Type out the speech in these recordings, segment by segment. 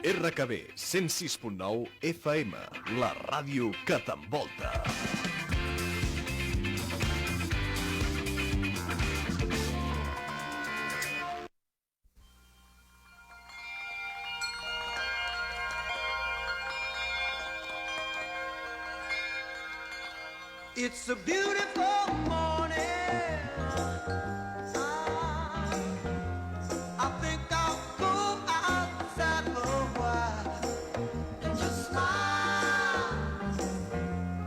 RKB 106.9 FM, la ràdio que t'envolta. It's a beautiful morning. I think I'll go outside for a while and just smile.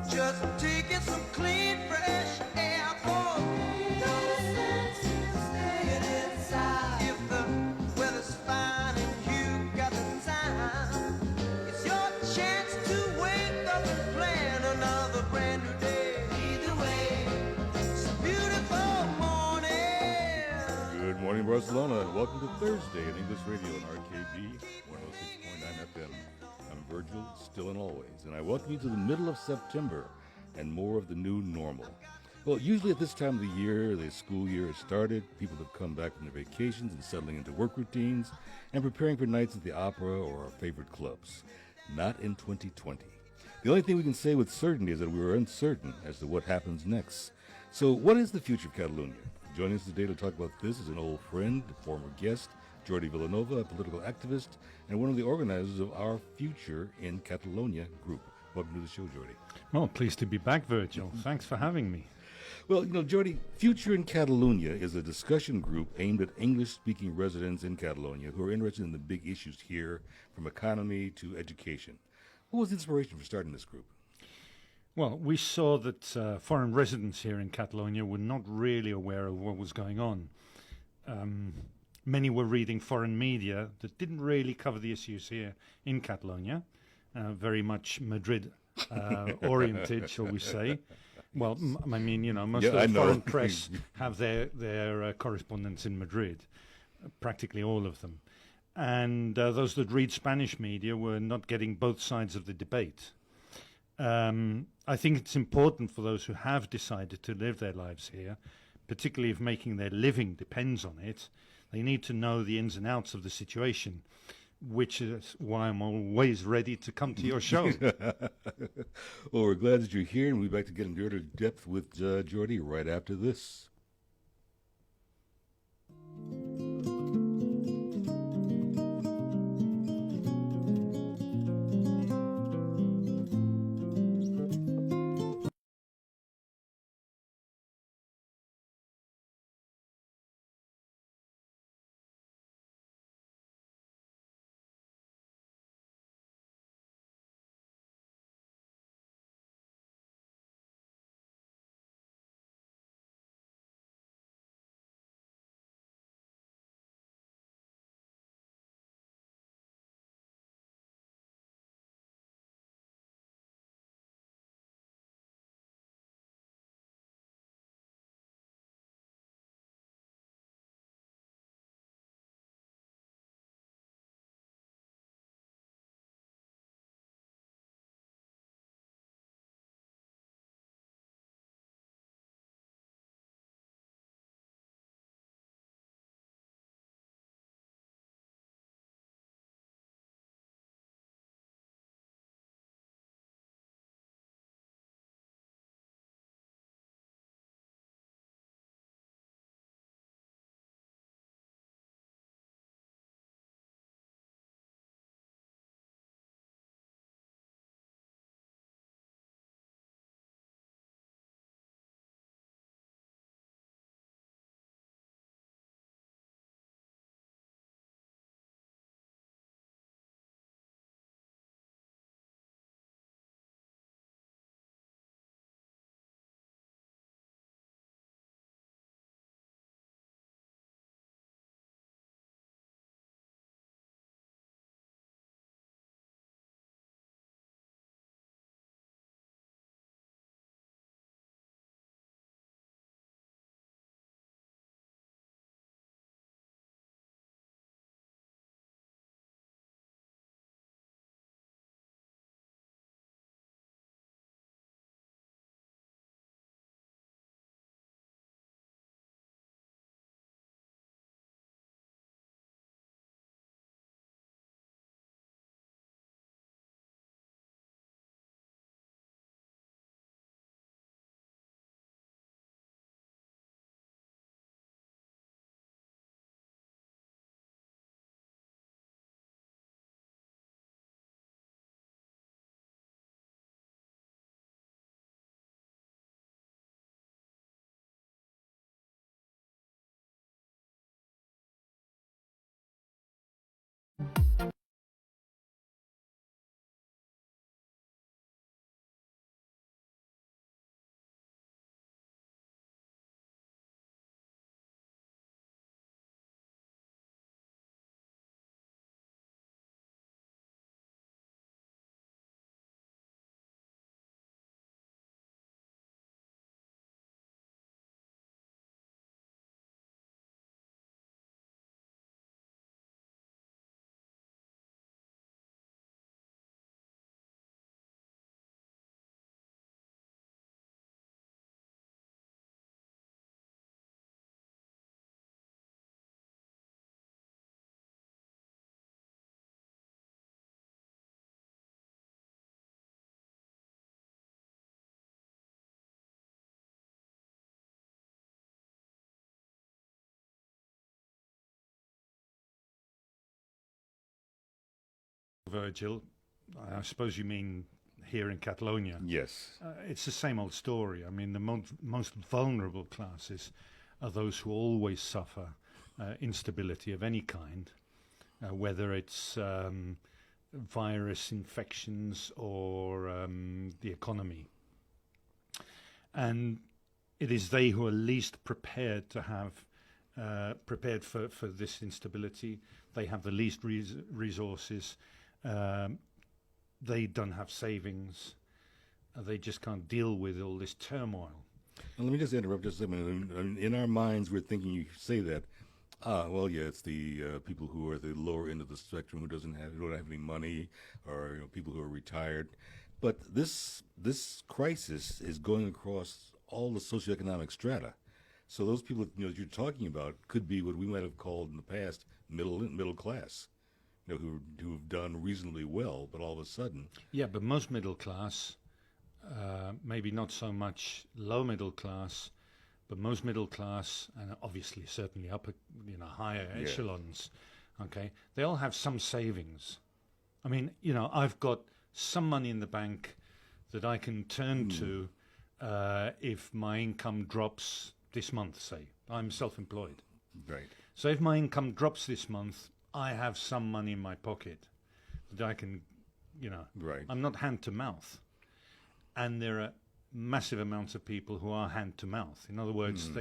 Just taking some clean, fresh air for no sense in staying inside. If the weather's fine and you got the time, it's your chance to wake up and plan another brand new day. Good morning, Barcelona, and welcome to Thursday in English Radio on RKB 106.9 FM. I'm Virgil, still and always, and I welcome you to the middle of September and more of the new normal. Well, usually at this time of the year, the school year has started, people have come back from their vacations and settling into work routines and preparing for nights at the opera or our favorite clubs. Not in 2020. The only thing we can say with certainty is that we are uncertain as to what happens next. So what is the future of Catalunya? Joining us today to talk about this is an old friend, a former guest, Jordi Vilanova, a political activist, and one of the organizers of our Future in Catalonia group. Welcome to the show, Jordi. Well, pleased to be back, Virgil. Thanks for having me. Well, Jordi, Future in Catalonia is a discussion group aimed at English-speaking residents in Catalonia who are interested in the big issues here, from economy to education. What was the inspiration for starting this group? Well, we saw that foreign residents here in Catalonia were not really aware of what was going on. Many were reading foreign media that didn't really cover the issues here in Catalonia, very much Madrid oriented, shall we say. Well, most of the foreign press have their correspondents in Madrid, practically all of them. And those that read Spanish media were not getting both sides of the debate. I think it's important for those who have decided to live their lives here, particularly if making their living depends on it, they need to know the ins and outs of the situation, which is why I'm always ready to come to your show. Well, we're glad that you're here, and we'll be back to get into greater depth with Jordi right after this. Virgil, I suppose you mean here in Catalonia. Yes. It's the same old story. I mean, the most vulnerable classes are those who always suffer instability of any kind, whether it's virus infections or the economy. And it is they who are least prepared to have prepared for this instability. They have the least resources. They don't have savings. They just can't deal with all this turmoil. Now, let me just interrupt just a minute. In our minds, we're thinking you say that, well, yeah, it's the people who are at the lower end of the spectrum who don't have any money, or people who are retired. But this crisis is going across all the socioeconomic strata. So those people that you're talking about could be what we might have called in the past middle class, who've done reasonably well, but all of a sudden. Yeah, but most middle class, maybe not so much low middle class, but most middle class, and obviously certainly upper, higher echelons, okay, they all have some savings. I mean, I've got some money in the bank that I can turn to if my income drops this month, say. I'm self-employed. Right. So if my income drops this month, I have some money in my pocket that I can, Right. I'm not hand to mouth. And there are massive amounts of people who are hand to mouth. In other words,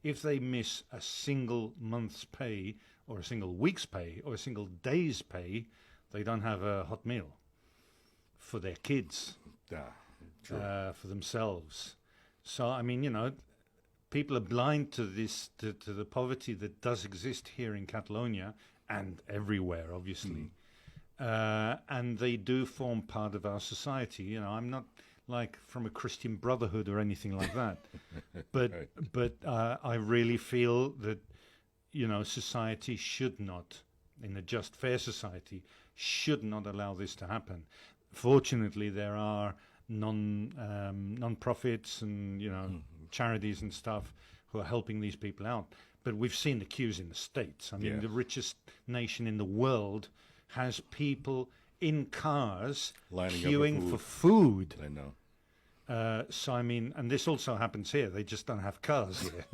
if they miss a single month's pay or a single week's pay or a single day's pay, they don't have a hot meal for their kids, for themselves. So, I mean, people are blind to this, to the poverty that does exist here in Catalonia and everywhere, obviously. And they do form part of our society. I'm not like from a Christian Brotherhood or anything like that. But Right. but I really feel that, society should not, in a just, fair society, should not allow this to happen. Fortunately, there are non-profits and charities and stuff who are helping these people out. But we've seen the queues in the States. I mean, the richest nation in the world has people in cars Lining queuing up for food. I know. So I mean, and this also happens here. They just don't have cars here.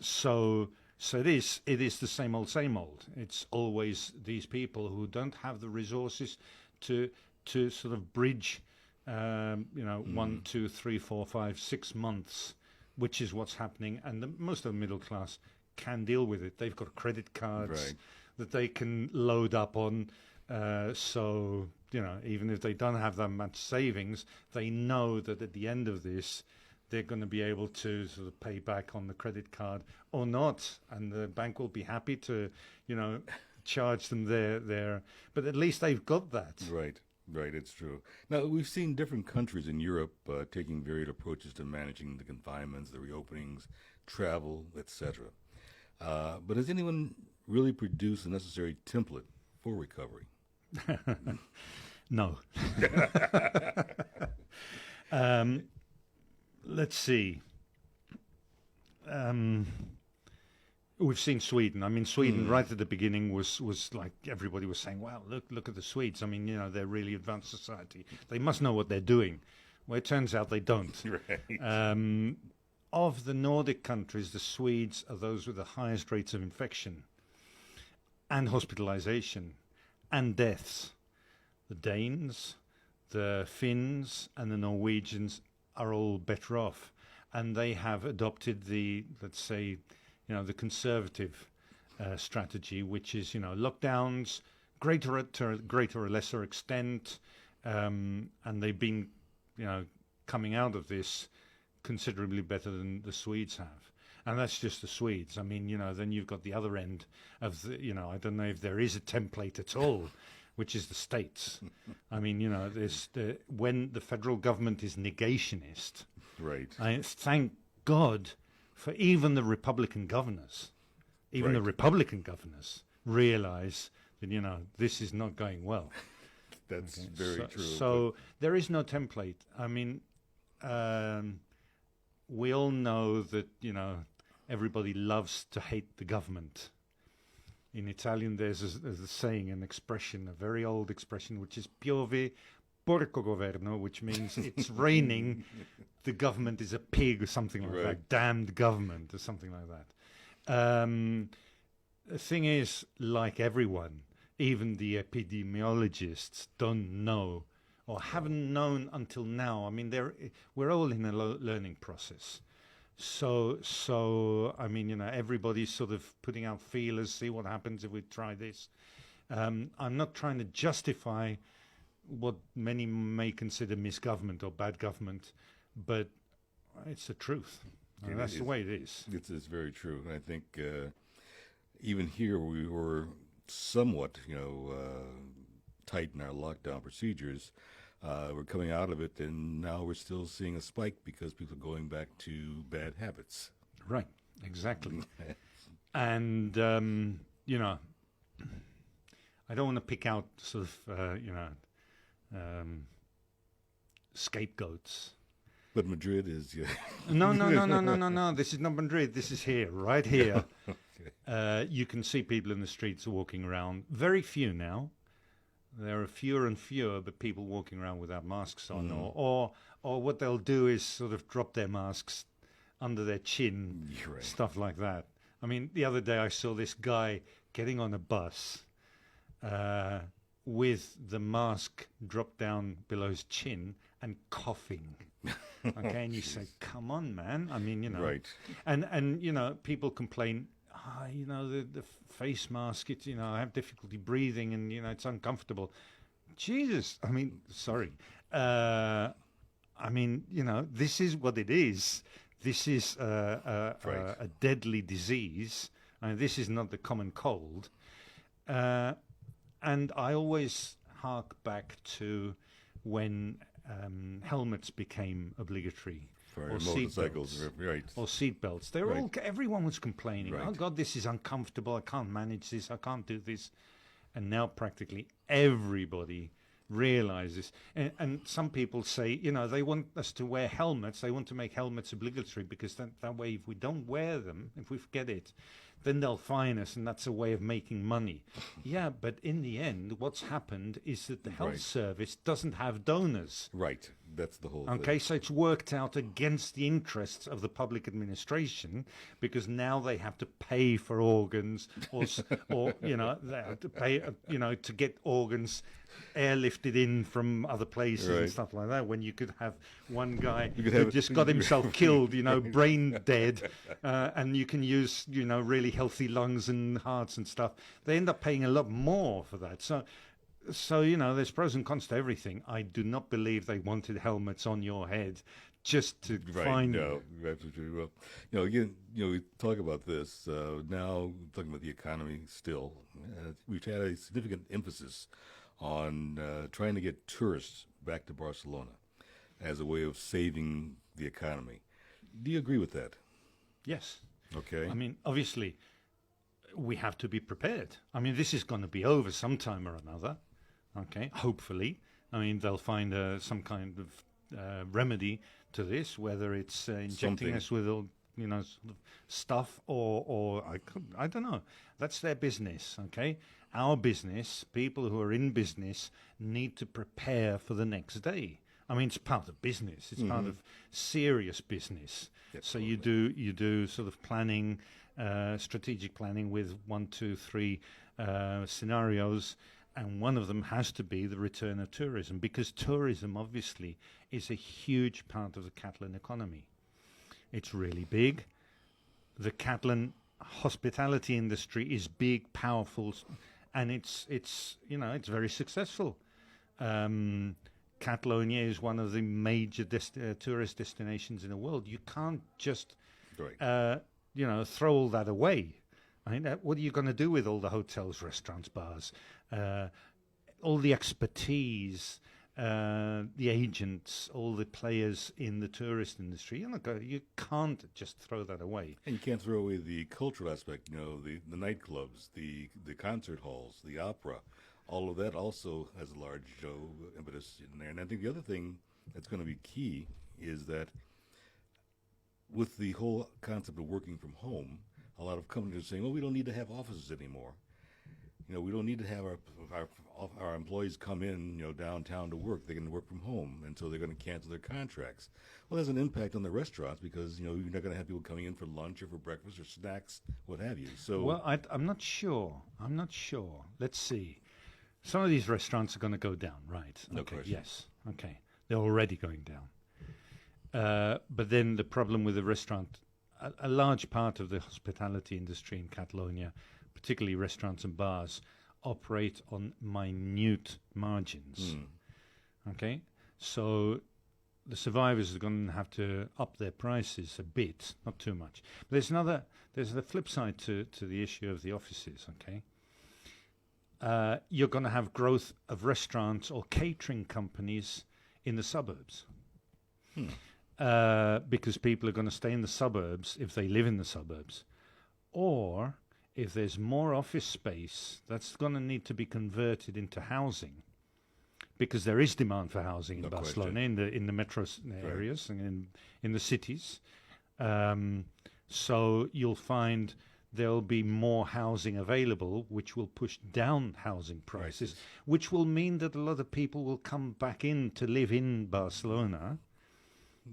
So it is the same old. It's always these people who don't have the resources to sort of bridge, 1, 2, 3, 4, 5, 6 months, which is what's happening. And most of the middle class can deal with it. They've got credit cards that they can load up on. So, even if they don't have that much savings, they know that at the end of this, they're going to be able to sort of pay back on the credit card or not. And the bank will be happy to, charge them their, but at least they've got that. Right, it's true. Now, we've seen different countries in Europe taking varied approaches to managing the confinements, the reopenings, travel, etc. But has anyone really produced the necessary template for recovery? No. Let's see. We've seen Sweden. I mean, Sweden right at the beginning was like everybody was saying, "Wow, look at the Swedes. I mean, they're really advanced society. They must know what they're doing." Well, it turns out they don't. Right. Of the Nordic countries, the Swedes are those with the highest rates of infection and hospitalization and deaths. The Danes, the Finns, and the Norwegians are all better off, and they have adopted the, let's say, the conservative strategy, which is, lockdowns, greater or lesser extent, and they've been, coming out of this considerably better than the Swedes have. And that's just the Swedes. I mean, then you've got the other end of the, I don't know if there is a template at all, which is the States. I mean, there's when the federal government is negationist. Right. I thank God for even the Republican governors. Even the Republican governors realize that, this is not going well. That's very true. So there is no template. I mean, we all know that, everybody loves to hate the government. In Italian, there's a saying, an expression, a very old expression, which is piove porco governo, which means it's raining, the government is a pig or something like that, damned government or something like that. The thing is, like everyone, even the epidemiologists don't know or haven't known until now. I mean, we're all in a learning process. So I mean, you know, everybody's sort of putting out feelers, see what happens if we try this. I'm not trying to justify what many may consider misgovernment or bad government, but it's the truth. That's the way it is. It's very true. And I think even here we were somewhat, tight in our lockdown procedures. We're coming out of it, and now we're still seeing a spike because people are going back to bad habits. Right, exactly. And, I don't want to pick out sort of, scapegoats. But Madrid is... No. This is not Madrid. This is here, right here. Okay. You can see people in the streets walking around. Very few now. There are fewer and fewer, but people walking around without masks on, or what they'll do is sort of drop their masks under their chin, stuff like that. I mean, the other day I saw this guy getting on a bus with the mask dropped down below his chin and coughing. Okay, and you say, come on, man. I mean, Right. And people complain, the face mask, I have difficulty breathing and, it's uncomfortable. Jesus, I mean, sorry. This is what it is. This is a deadly disease. This is not the common cold. And I always hark back to when helmets became obligatory. For motorcycles, right? Or seatbelts. Everyone was complaining. Right. Oh God, this is uncomfortable. I can't manage this. I can't do this. And now practically everybody realizes. And some people say, they want us to wear helmets. They want to make helmets obligatory because that way, if we don't wear them, if we forget it, then they'll fine us, and that's a way of making money. Yeah, but in the end, what's happened is that the health service doesn't have donors. Right, that's the whole thing. So it's worked out against the interests of the public administration because now they have to pay for organs or they have to pay, to get organs airlifted in from other places and stuff like that, when you could have one guy who just got himself killed, brain dead, and you can use, really healthy lungs and hearts and stuff. They end up paying a lot more for that. So there's pros and cons to everything. I do not believe they wanted helmets on your head just to find... No, absolutely. Well, again, we talk about this now, talking about the economy still. We've had a significant emphasis on trying to get tourists back to Barcelona as a way of saving the economy. Do you agree with that? Yes. Okay. I mean, obviously, we have to be prepared. I mean, this is going to be over sometime or another, okay, hopefully. I mean, they'll find some kind of remedy to this, whether it's injecting us with all, sort of stuff or I don't know. That's their business, okay? Our business, people who are in business, need to prepare for the next day. I mean, it's part of business. It's part of serious business. Yes, so you do sort of planning, strategic planning with 1, 2, 3 scenarios, and one of them has to be the return of tourism, because tourism obviously is a huge part of the Catalan economy. It's really big. The Catalan hospitality industry is big, powerful, and it's very successful. Catalonia is one of the major tourist destinations in the world. You can't just, throw all that away. I mean, what are you going to do with all the hotels, restaurants, bars, all the expertise, the agents, all the players in the tourist industry? You can't just throw that away. And you can't throw away the cultural aspect. The nightclubs, the concert halls, the opera. All of that also has a large impetus in there. And I think the other thing that's going to be key is that with the whole concept of working from home, a lot of companies are saying, well, we don't need to have offices anymore. we don't need to have our employees come in, downtown to work. They can work from home, and so they're going to cancel their contracts. Well, there's an impact on the restaurants because you're not going to have people coming in for lunch or for breakfast or snacks, what have you. So, well, I'm not sure. I'm not sure. Let's see. Some of these restaurants are going to go down, right? No okay. question. Yes. Okay. They're already going down. But then the problem with the restaurant, a large part of the hospitality industry in Catalonia, particularly restaurants and bars, operate on minute margins. Okay, so the survivors are going to have to up their prices a bit, not too much. But there's the flip side to the issue of the offices. Okay, you're going to have growth of restaurants or catering companies in the suburbs. Because people are going to stay in the suburbs if they live in the suburbs. Or if there's more office space, that's going to need to be converted into housing. Because there is demand for housing in Barcelona, in the metro areas and in the cities. So you'll find there'll be more housing available, which will push down housing prices, which will mean that a lot of people will come back in to live in Barcelona.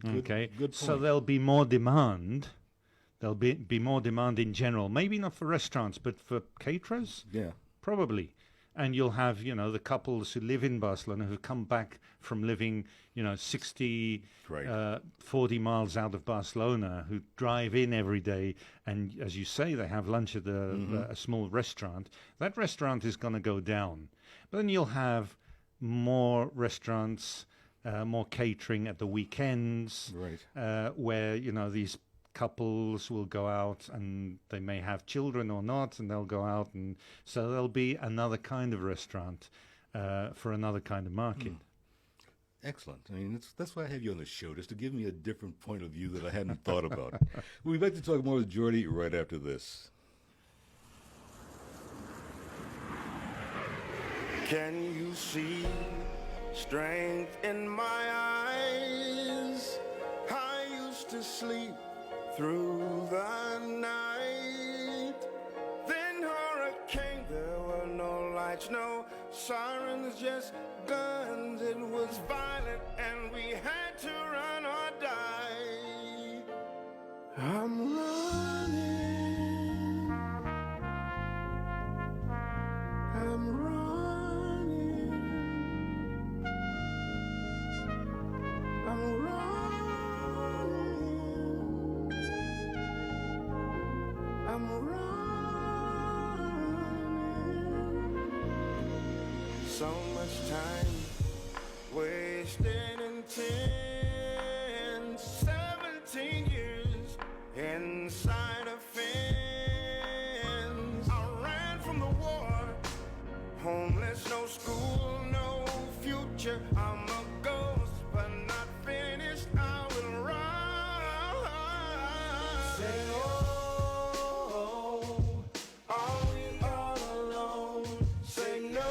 Good point. So there'll be more demand. There'll be more demand in general. Maybe not for restaurants, but for caterers. Yeah, probably. And you'll have, the couples who live in Barcelona who come back from living, 60, 40 miles out of Barcelona, who drive in every day. And as you say, they have lunch at a small restaurant. That restaurant is going to go down. But then you'll have more restaurants, more catering at the weekends, where, these couples will go out and they may have children or not, and they'll go out, and so there'll be another kind of restaurant for another kind of market. Excellent. I mean, that's why I have you on the show, just to give me a different point of view that I hadn't thought about. We'd like to talk more with Jordi right after this. Can you see strength in my eyes? I used to sleep through the night. Then hurricane, there were no lights, no sirens, just guns. It was violent and we had to run or die. I'm running. I'm running. I'm running. I'm running. So much time wasted in 17 years inside a fence. I ran from the war, homeless, no school, no future. I'm a ghost, but not finished. I will run. Say, oh, are we all alone? Say no,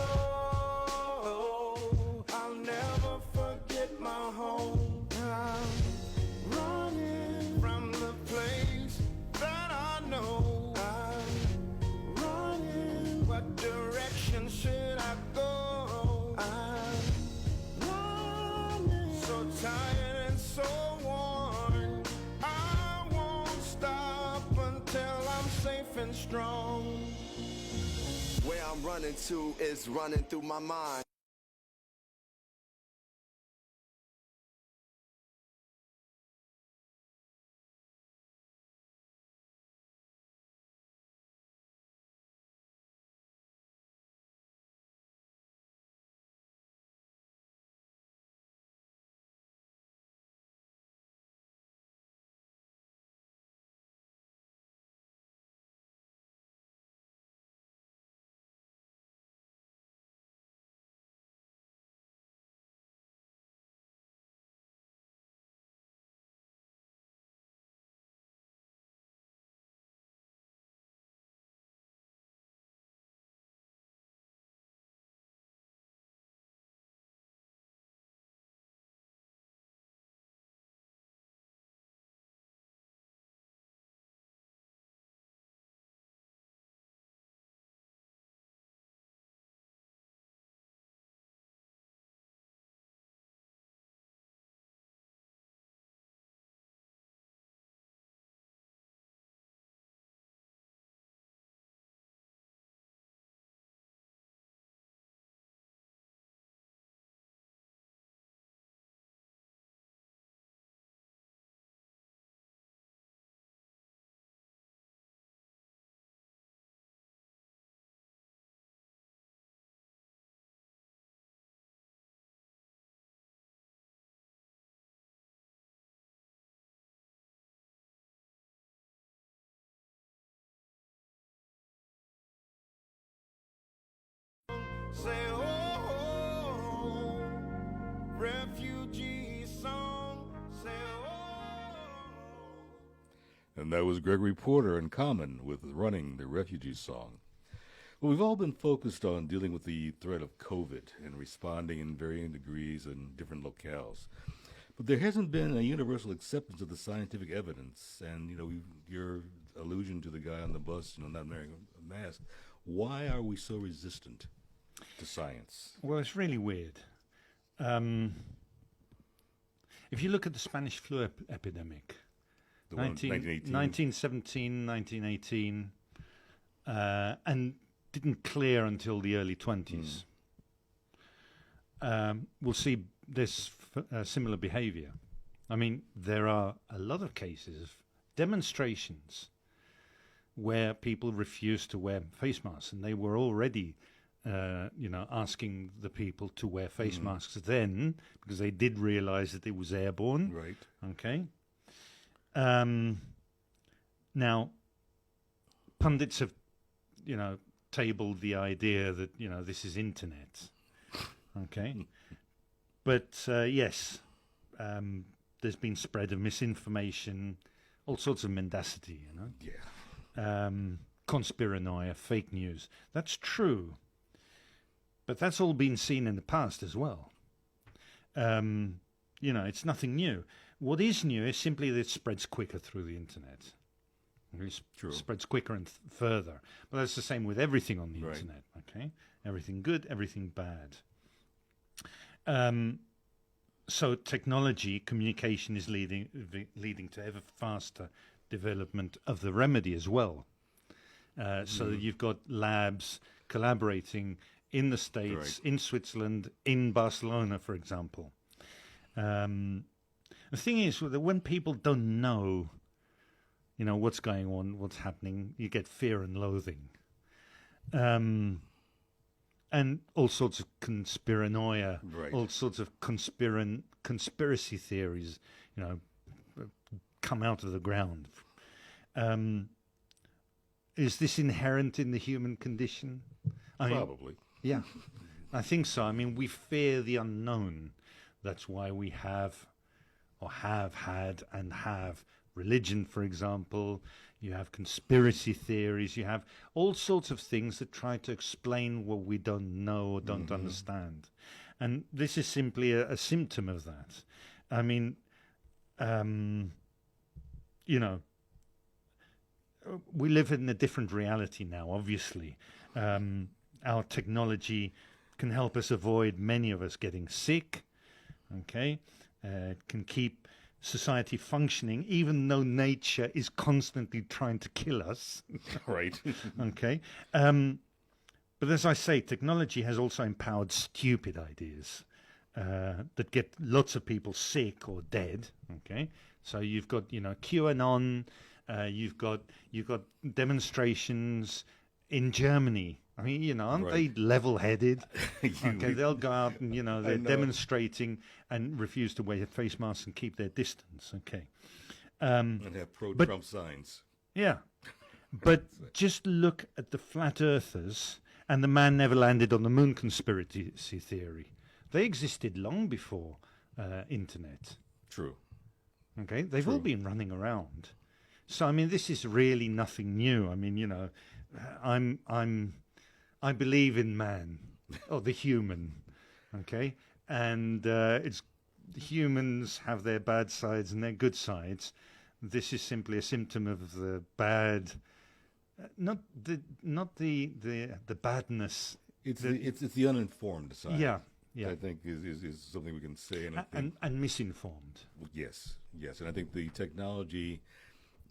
I'll never forget my home. I'm running from the place that I know. I'm running. What direction should I go? I'm running. So tired and so worn. I won't stop until I'm safe and strong. Where I'm running to is running through my mind. say, oh, refugee song, say, oh. And that was Gregory Porter and Common with Running, the Refugee Song. Well, we've all been focused on dealing with the threat of COVID and responding in varying degrees in different locales. But there hasn't been a universal acceptance of the scientific evidence. And, your allusion to the guy on the bus, not wearing a mask. Why are we so resistant to science? Well, it's really weird. If you look at the Spanish flu epidemic, The one in 1918? 1917, 1918, and didn't clear until the early 20s. We'll see this similar behavior. I mean, there are a lot of cases of demonstrations where people refused to wear face masks, and they were already, asking the people to wear face masks then because they did realize that it was airborne. Right. Okay. Now, pundits have, tabled the idea that, this is internet. Okay. But, yes, there's been spread of misinformation, all sorts of mendacity, Yeah. Conspiranoia, fake news. That's true. But that's all been seen in the past as well. It's nothing new. What is new is simply that it spreads quicker through the internet. It True. spreads quicker and further. But that's the same with everything on the Right. internet, okay? Everything good, everything bad. So technology, communication is leading to ever faster development of the remedy as well. So that you've got labs collaborating in the States, Right. in Switzerland, in Barcelona, for example. The thing is that when people don't know, what's going on, what's happening, you get fear and loathing. And all sorts of conspiranoia, Right. all sorts of conspiracy theories, come out of the ground. Is this inherent in the human condition? I mean, Probably. yeah, I think so. I mean, we fear the unknown. That's why we have, or have had and have religion, for example. You have conspiracy theories. You have all sorts of things that try to explain what we don't know or don't understand. And this is simply a symptom of that. I mean, we live in a different reality now, obviously. Our technology can help us avoid many of us getting sick, okay? It can keep society functioning, even though nature is constantly trying to kill us, Right. okay? But as I say, technology has also empowered stupid ideas that get lots of people sick or dead, okay? So you've got, QAnon, you've got demonstrations in Germany. I mean, aren't Right. they level-headed? Okay, they'll go out and, they're know. demonstrating and refuse to wear face masks and keep their distance, okay? And have pro-Trump signs. Yeah. But just look at the flat earthers and the man never landed on the moon conspiracy theory. They existed long before internet. True. Okay, they've True. all been running around. So I mean, this is really nothing new. I mean, I believe in man or the human. Okay, and it's humans have their bad sides and their good sides. This is simply a symptom of the bad, not the badness. It's the uninformed side. Yeah, yeah, I think is something we can say. And I think, and misinformed. yes, and I think the technology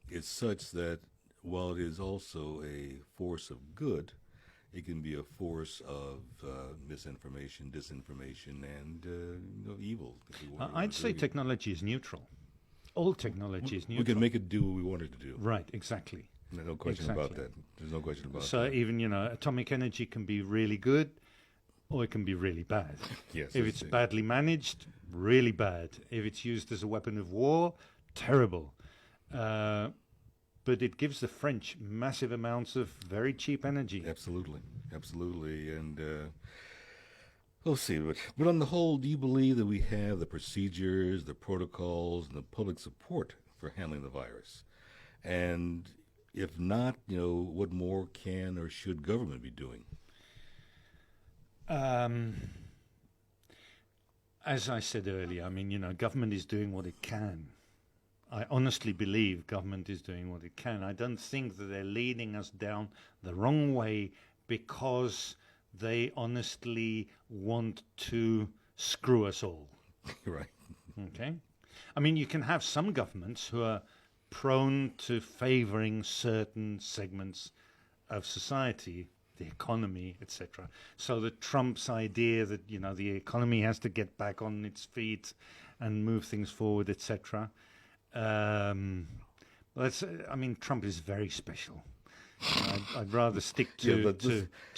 is such that while it is also a force of good, it can be a force of misinformation, disinformation, and evil. If we want to I'd say agree. technology is neutral. All technology is neutral. We can make it do what we want it to do. Right, exactly. There's no question about Exactly. that. There's no question about So that. even, atomic energy can be really good or it can be really bad. Yes, If it's badly managed, really bad. If it's used as a weapon of war, terrible. but it gives the French massive amounts of very cheap energy. Absolutely, absolutely. And we'll see. But on the whole, do you believe that we have the procedures, the protocols, and the public support for handling the virus? And if not, what more can or should government be doing? As I said earlier, I mean, government is doing what it can. I honestly believe government is doing what it can. I don't think that they're leading us down the wrong way because they honestly want to screw us all. Right. Okay? I mean, you can have some governments who are prone to favoring certain segments of society, the economy, etc. So that Trump's idea that, the economy has to get back on its feet and move things forward, etc. Trump is very special. I'd rather stick to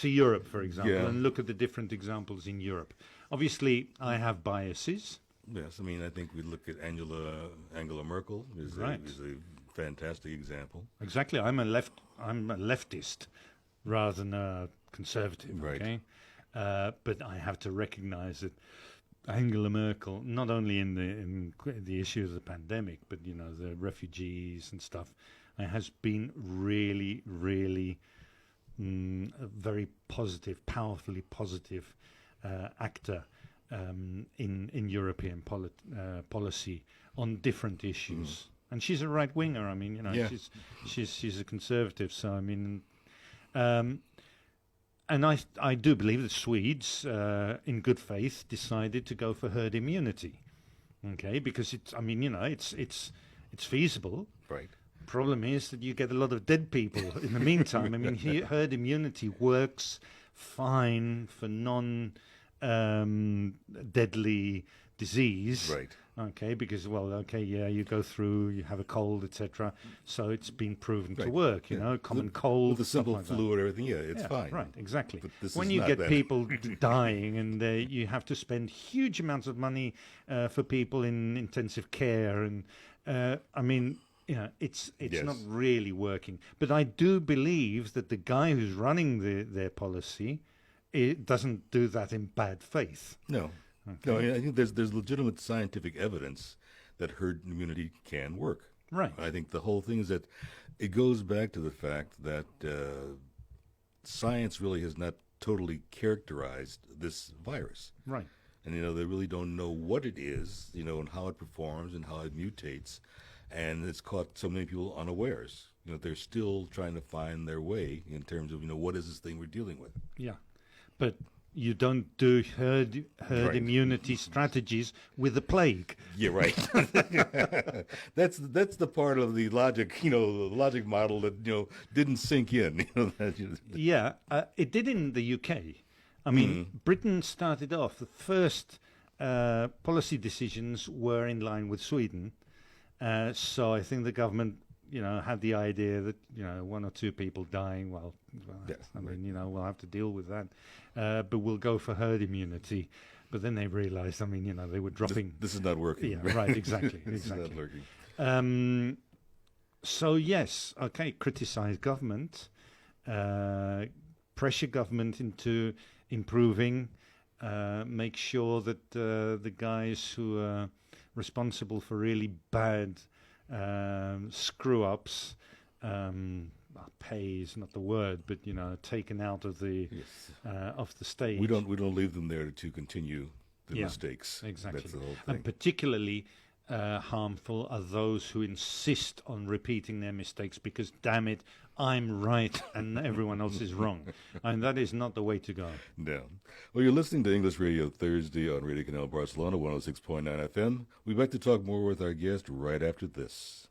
Europe, for example, and look at the different examples in Europe. Obviously, I have biases. Yes, I mean, I think we look at Angela Merkel is a fantastic example. Exactly, I'm a leftist rather than a conservative. Right. Okay, but I have to recognise that Angela Merkel, not only in the issue of the pandemic, but the refugees and stuff, has been really, really a very positive, powerfully positive actor in European policy on different issues. And she's a right winger. I mean, she's a conservative. So I mean, and I do believe the Swedes, in good faith, decided to go for herd immunity. Okay, because it's feasible. Right. Problem is that you get a lot of dead people in the meantime. I mean, herd immunity works fine for non-deadly disease. Right. Okay, because you go through, you have a cold, etc. So it's been proven to work. Common cold, with the simple like flu and everything. Yeah, it's fine. Right, exactly. But this when is you not get that. people dying, and you have to spend huge amounts of money for people in intensive care, and it's not really working. But I do believe that the guy who's running their policy, it doesn't do that in bad faith. No. Okay. No, I think there's legitimate scientific evidence that herd immunity can work. Right. I think the whole thing is that it goes back to the fact that science really has not totally characterized this virus. Right. And, they really don't know what it is, and how it performs and how it mutates. And it's caught so many people unawares. They're still trying to find their way in terms of, what is this thing we're dealing with. Yeah. But you don't do herd immunity strategies with the plague. Yeah, right. That's the part of the logic, the logic model that didn't sink in. Yeah, it did in the UK. I mean, Britain started off. The first policy decisions were in line with Sweden. So I think the government, had the idea that, one or two people dying, we'll have to deal with that. But we'll go for herd immunity. But then they realized, they were dropping. This is not working. Yeah, right, exactly. This is not working. So, yes, okay, criticize government, pressure government into improving, make sure that the guys who are responsible for really bad screw-ups, pay is not the word, but taken out of the stage. We don't leave them there to continue the mistakes. Exactly. That's the whole thing. And particularly harmful are those who insist on repeating their mistakes because, damn it, I'm right and everyone else is wrong. And that is not the way to go. No. Well, you're listening to English Radio Thursday on Radio Canal Barcelona, 106.9 FM. We'd like to talk more with our guest right after this.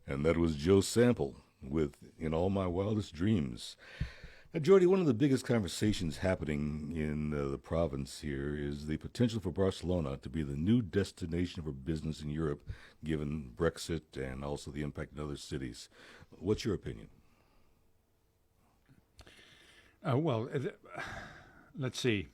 And that was Joe Sample with In All My Wildest Dreams. Now, Jordi, one of the biggest conversations happening in the province here is the potential for Barcelona to be the new destination for business in Europe, given Brexit and also the impact in other cities. What's your opinion? Let's see.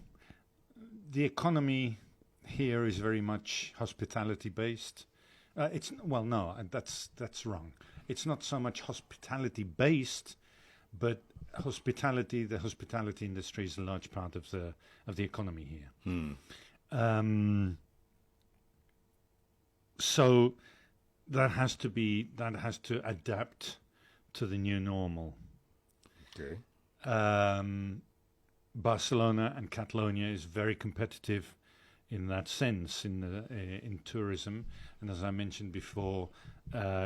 The economy here is very much hospitality-based. That's wrong. It's not so much hospitality-based, but the hospitality industry is a large part of the economy here. So that has to adapt to the new normal. Okay. Barcelona and Catalonia is very competitive in that sense in tourism, and as I mentioned before,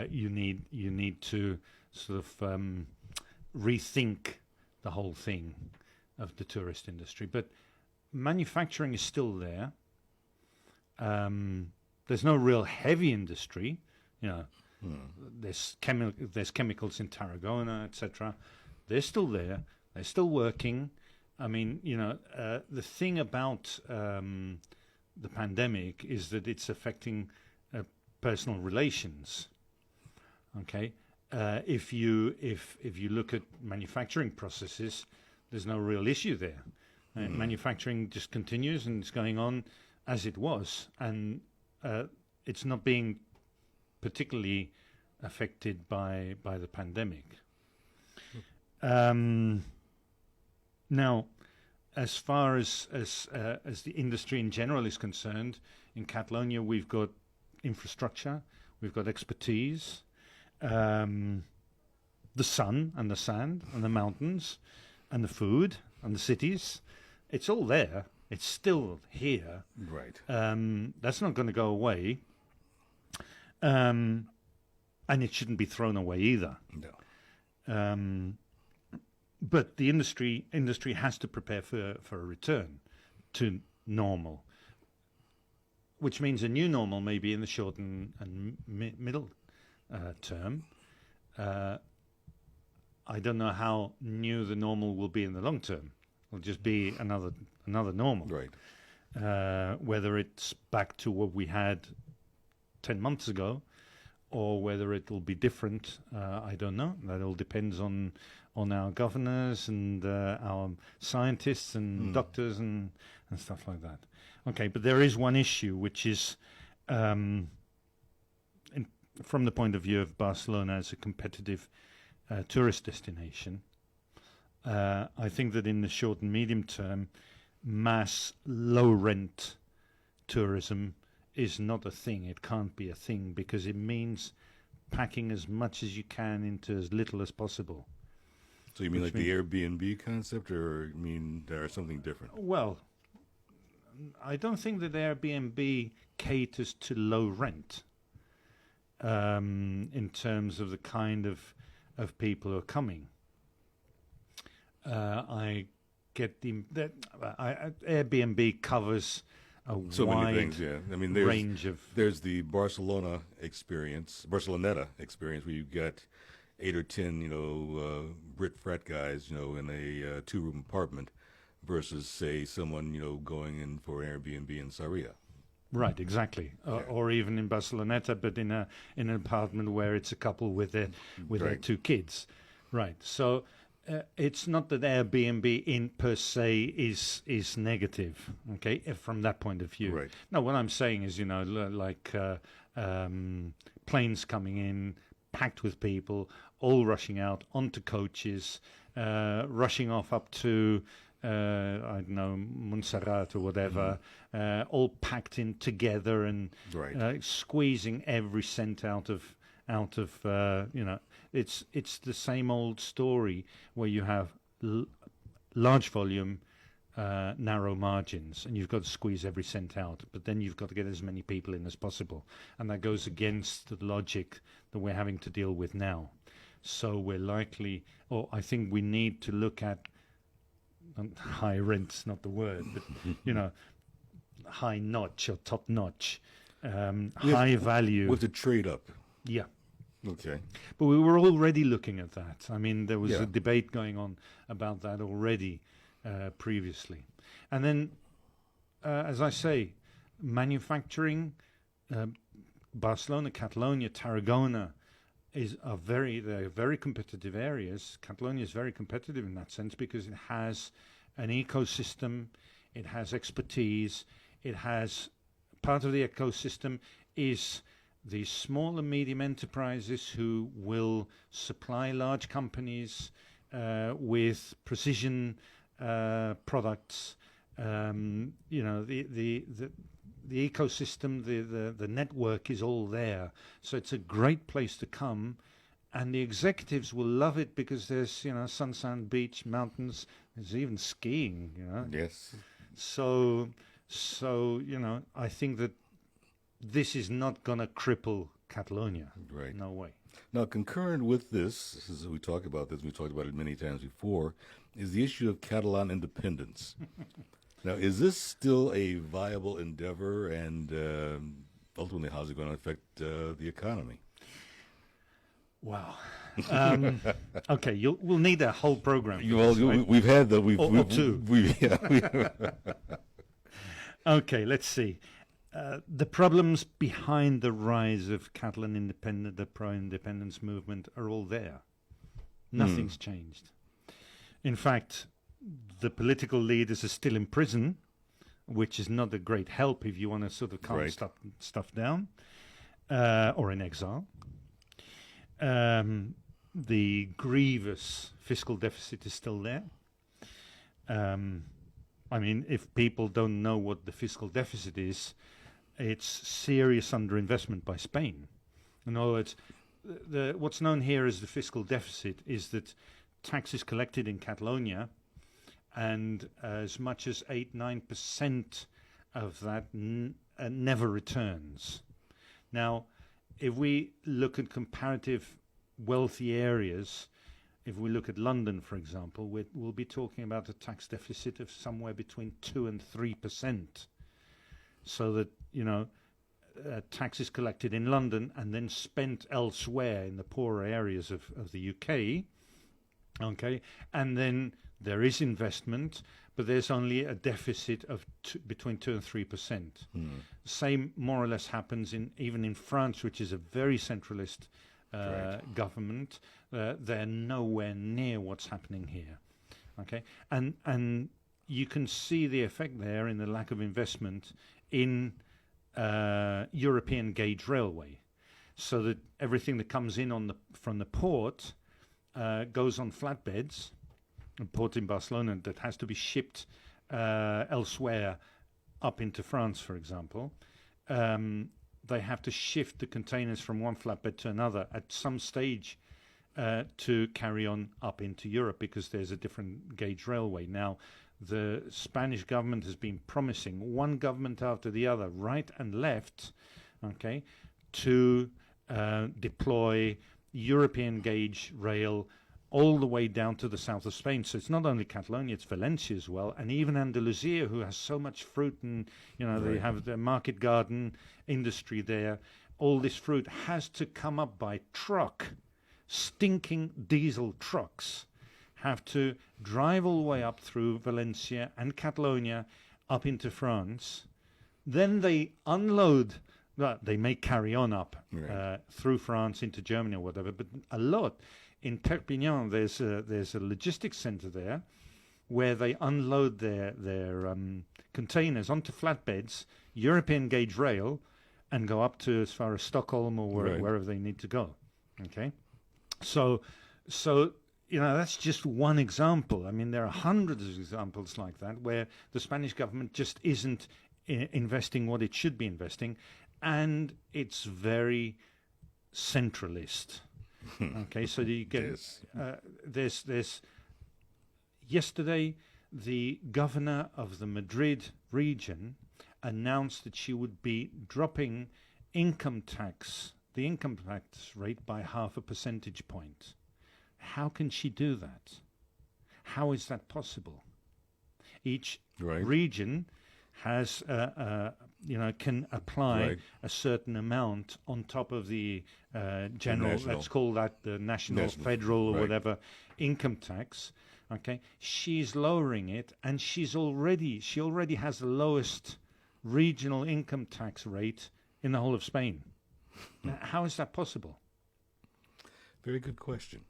you need to sort of rethink the whole thing of the tourist industry. But manufacturing is still there. There's no real heavy industry, There's chemicals in Tarragona, etc. They're still there. They're still working. I mean, the thing about the pandemic is that it's affecting personal relations. Okay, if you look at manufacturing processes, there's no real issue there. Manufacturing just continues and it's going on as it was, and it's not being particularly affected by the pandemic. Now, as far as the industry in general is concerned, in Catalonia we've got infrastructure, we've got expertise, the sun and the sand and the mountains and the food and the cities. It's all there. It's still here. Right. That's not going to go away. And it shouldn't be thrown away either. No. But the industry has to prepare for a return to normal, which means a new normal maybe in the short and middle term. I don't know how new the normal will be in the long term. It'll just be another normal. Right. Whether it's back to what we had 10 months ago, or whether it will be different, I don't know. That all depends on our governors and our scientists and doctors and stuff like that. Okay, but there is one issue, which is from the point of view of Barcelona as a competitive tourist destination, I think that in the short and medium term, mass low-rent tourism is not a thing. It can't be a thing because it means packing as much as you can into as little as possible. So you mean like the Airbnb concept, or you mean there's something different? Well, I don't think that Airbnb caters to low rent in terms of the kind of people who are coming. I get Airbnb covers a so wide many things, yeah. I mean, there's the Barceloneta experience where you get 8 or 10, Brit frat guys, in a 2-room apartment, versus say someone, going in for Airbnb in Sarria. Right, exactly. Or even in Barceloneta, but in an apartment where it's a couple with their two kids. Right. So it's not that Airbnb in per se is negative, okay, from that point of view. Right. No, what I'm saying is, like planes coming in, packed with people, all rushing out onto coaches, rushing off up to, I don't know, Montserrat or whatever, all packed in together and squeezing every cent out of it's the same old story where you have large volume, narrow margins, and you've got to squeeze every cent out, but then you've got to get as many people in as possible, and that goes against the logic that we're having to deal with now. So we're likely, or I think we need to look at high rent's not the word, but high notch or top notch, high value with the trade up. Yeah. Okay. But we were already looking at that. I mean, there was Yeah. a debate going on about that already previously. And then, as I say, manufacturing, Barcelona, Catalonia, Tarragona they're very competitive areas. Catalonia is very competitive in that sense because it has an ecosystem, it has expertise, it has part of the ecosystem is the small and medium enterprises who will supply large companies with precision products. The ecosystem, the network is all there. So it's a great place to come. And the executives will love it because there's, sunshine, beach, mountains. There's even skiing, Yes. So, I think that this is not going to cripple Catalonia. Right. No way. Now, concurrent with this, as we talk about this, we've talked about it many times before, is the issue of Catalan independence. Now, is this still a viable endeavor, and ultimately, how's it going to affect the economy? Wow. Okay, we'll need a whole program. Well, right? we've had the or two. Okay, let's see. The problems behind the rise of Catalan the pro-independence movement are all there. Nothing's changed. In fact, the political leaders are still in prison, which is not a great help if you want to sort of calm stuff down, or in exile. The grievous fiscal deficit is still there. I mean, if people don't know what the fiscal deficit is, it's serious underinvestment by Spain. In other words, what's known here as the fiscal deficit is that taxes collected in Catalonia, and as much as 8-9% of that never returns. Now, if we look at comparative wealthy areas, if we look at London, for example, we'll be talking about a tax deficit of somewhere between 2 and 3%. So that, taxes collected in London and then spent elsewhere in the poorer areas of the UK. Okay, and then there is investment, but there's only a deficit of between 2 and 3%. Same more or less happens even in France, which is a very centralist government. They're nowhere near what's happening here. Okay, and you can see the effect there in the lack of investment in European gauge railway, so that everything that comes in from the port goes on flatbeds, a port in Barcelona that has to be shipped elsewhere up into France, for example. They have to shift the containers from one flatbed to another at some stage to carry on up into Europe because there's a different gauge railway. Now, the Spanish government has been promising, one government after the other, right and left, okay, to deploy European gauge rail all the way down to the south of Spain. So it's not only Catalonia, it's Valencia as well, and even Andalusia, who has so much fruit, and they have the market garden industry there. All this fruit has to come up by truck. Stinking diesel trucks have to drive all the way up through Valencia and Catalonia up into France. Then they unload. Well, they may carry on up through France into Germany or whatever, but a lot. In Perpignan, there's a logistics center there where they unload their containers onto flatbeds, European gauge rail, and go up to as far as Stockholm or wherever they need to go. Okay, so that's just one example. I mean, there are hundreds of examples like that where the Spanish government just isn't investing what it should be investing, and it's very centralist. Okay, so you get there's yesterday the governor of the Madrid region announced that she would be dropping the income tax rate by 0.5 percentage point. How can she do that? How is that possible? Each region has, can apply Right. a certain amount on top of the general, national. let's call that the national, federal, or right. whatever, income tax. Okay, she's lowering it, and she already has the lowest regional income tax rate in the whole of Spain. Now, how is that possible? Very good question.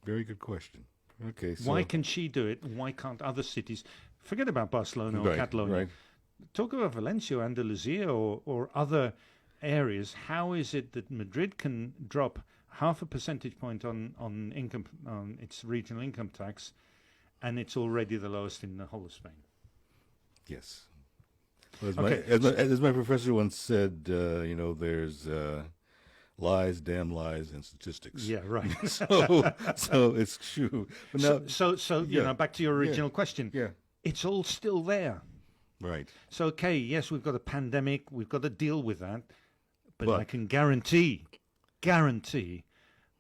Very good question. Okay, so Why can she do it, and why can't other cities? Forget about Barcelona or Right, Catalonia. right. Talk about Valencia, Andalusia, or other areas. How is it that Madrid can drop half a percentage point on income, on its regional income tax, and it's already the lowest in the whole of Spain? Yes. Well, Okay, as my professor once said, there's lies, damn lies, and statistics. Yeah, right. So it's true. But now, So yeah, back to your original question. yeah, It's all still there. right. So, okay, yes, we've got a pandemic. We've got to deal with that. But But- I can guarantee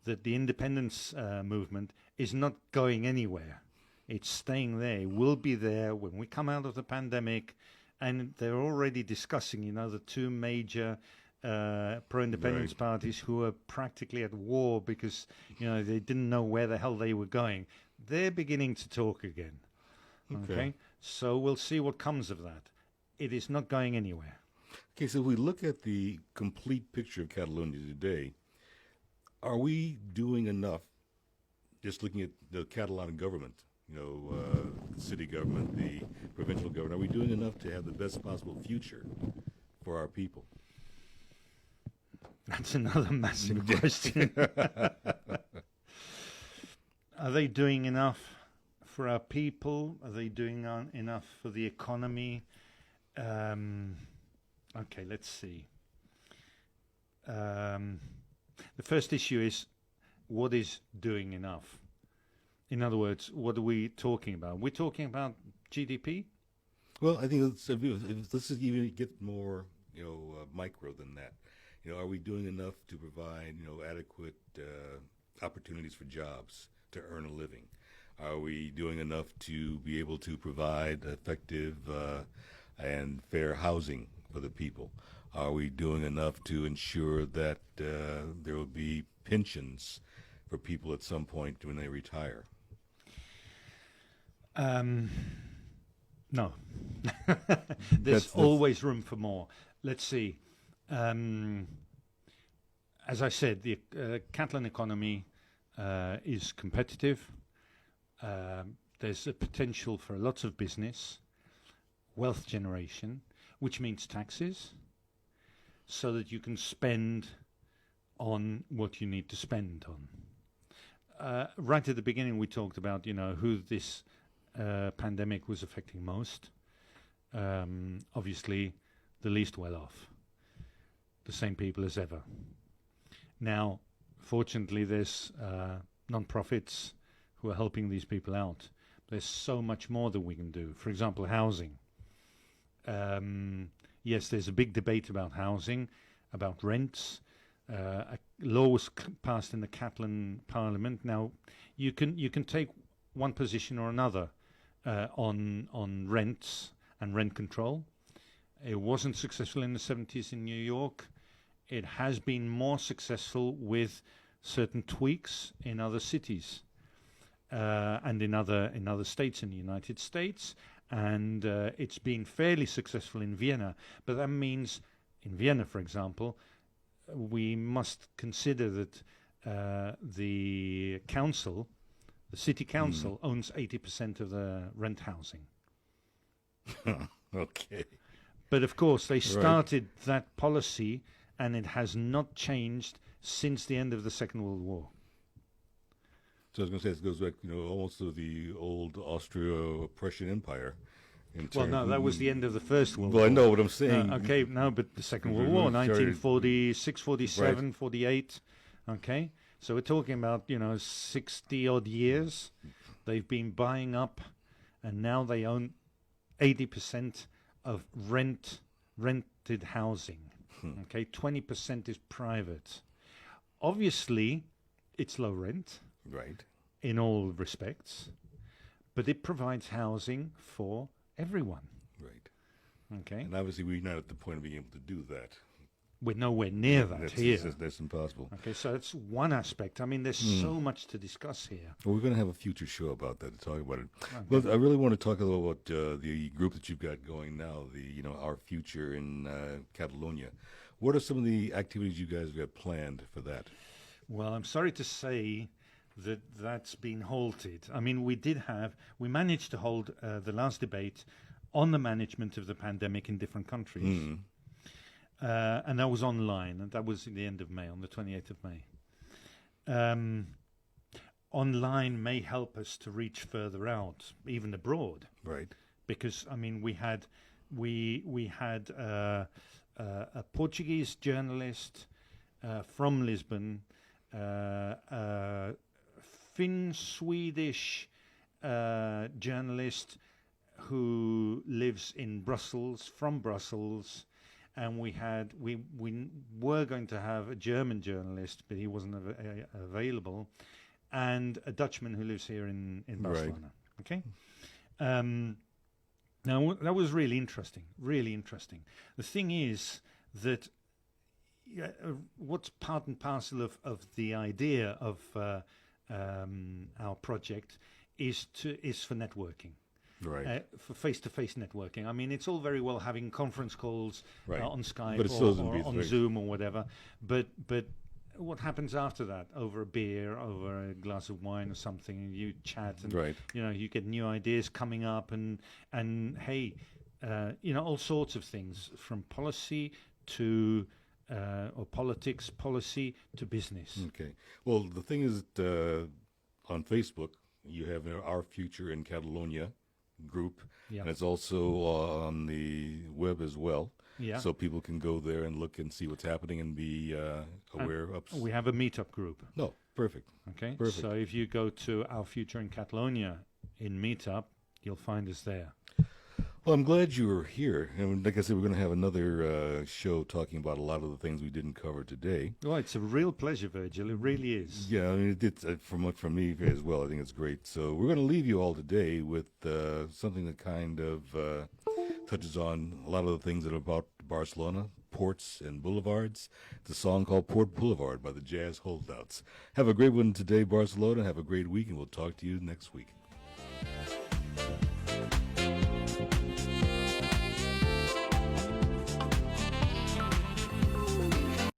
that the independence movement is not going anywhere. It's staying there. It will be there when we come out of the pandemic. And they're already discussing, the two major pro-independence Right. parties who are practically at war because, they didn't know where the hell they were going. They're beginning to talk again. Okay? So we'll see what comes of that. It is not going anywhere. Okay, so if we look at the complete picture of Catalonia today, are we doing enough, just looking at the Catalan government, the city government, the provincial government, are we doing enough to have the best possible future for our people? That's another massive question. Are they doing enough for our people? Are they doing enough for the economy? Okay, let's see. The first issue is, what is doing enough? In other words, what are we talking about? We're talking about GDP? Well, I think let's even get more, micro than that. Are we doing enough to provide, adequate opportunities for jobs to earn a living? Are we doing enough to be able to provide effective and fair housing for the people? Are we doing enough to ensure that there will be pensions for people at some point when they retire? No. There's always room for more. Let's see. As I said, the Catalan economy is competitive. There's a potential for lots of business, wealth generation, which means taxes, so that you can spend on what you need to spend on. Right at the beginning, we talked about, who this pandemic was affecting most. Obviously, the least well off. The same people as ever. Now, fortunately, there's non-profits who are helping these people out. There's so much more that we can do. For example, housing. Yes, there's a big debate about housing, about rents. A law was passed in the Catalan Parliament. Now, you can take one position or another on rents and rent control. It wasn't successful in the 70s in New York. It has been more successful with certain tweaks in other cities and in other states in the United States. And it's been fairly successful in Vienna. But that means in Vienna, for example, we must consider that the city council owns 80% of the rent housing. Okay. But of course, they started that policy, and it has not changed since the end of the Second World War. So I was going to say, it goes back, almost to the old Austro-Prussian Empire. Well, no, that was the end of the First World War. Well, I know what I'm saying. Okay, no, but the Second World War, 1946, 47, 48. Okay, so we're talking about, 60-odd years. They've been buying up, and now they own 80% of rented housing. Okay, 20% is private. Obviously, it's low rent. Right. In all respects, but it provides housing for everyone. Right. Okay. And obviously we're not at the point of being able to do that. We're nowhere near that here. That's impossible. Okay, so that's one aspect. I mean, there's so much to discuss here. Well, we're going to have a future show about that, to talk about it. Okay. But I really want to talk a little about the group that you've got going now, Our Future in Catalonia. What are some of the activities you guys have got planned for that? Well, I'm sorry to say that that's been halted. I mean, we managed to hold the last debate on the management of the pandemic in different countries. And that was online, and that was at the end of May, on the 28th of May. Online may help us to reach further out, even abroad. Right. Because, I mean, we had a Portuguese journalist from Lisbon, a Finn-Swedish journalist who lives in Brussels, from Brussels, and we were going to have a German journalist, but he wasn't available, and a Dutchman who lives here in Barcelona. Right. Okay. Now that was really interesting. Really interesting. The thing is that what's part and parcel of the idea of our project is for networking. Right. For face-to-face networking. I mean, it's all very well having conference calls on Skype or on Zoom or whatever, but what happens after that? Over a beer, over a glass of wine or something, and you chat, and you get new ideas coming up, and hey, all sorts of things, from policy to or politics, policy to business. Okay. Well, the thing is that on Facebook you have Our Future in Catalonia group, and it's also on the web as well. Yeah. So people can go there and look and see what's happening and be aware of. We have a meetup group. No, perfect. Okay. Perfect. So if you go to Our Future in Catalonia in meetup, you'll find us there. Well, I'm glad you were here. And like I said, we're going to have another show talking about a lot of the things we didn't cover today. Well, it's a real pleasure, Virgil. It really is. Yeah, I mean, it's from me as well. I think it's great. So we're going to leave you all today with something that kind of touches on a lot of the things that are about Barcelona, ports and boulevards. It's a song called Port Boulevard by the Jazz Holdouts. Have a great one today, Barcelona. Have a great week, and we'll talk to you next week.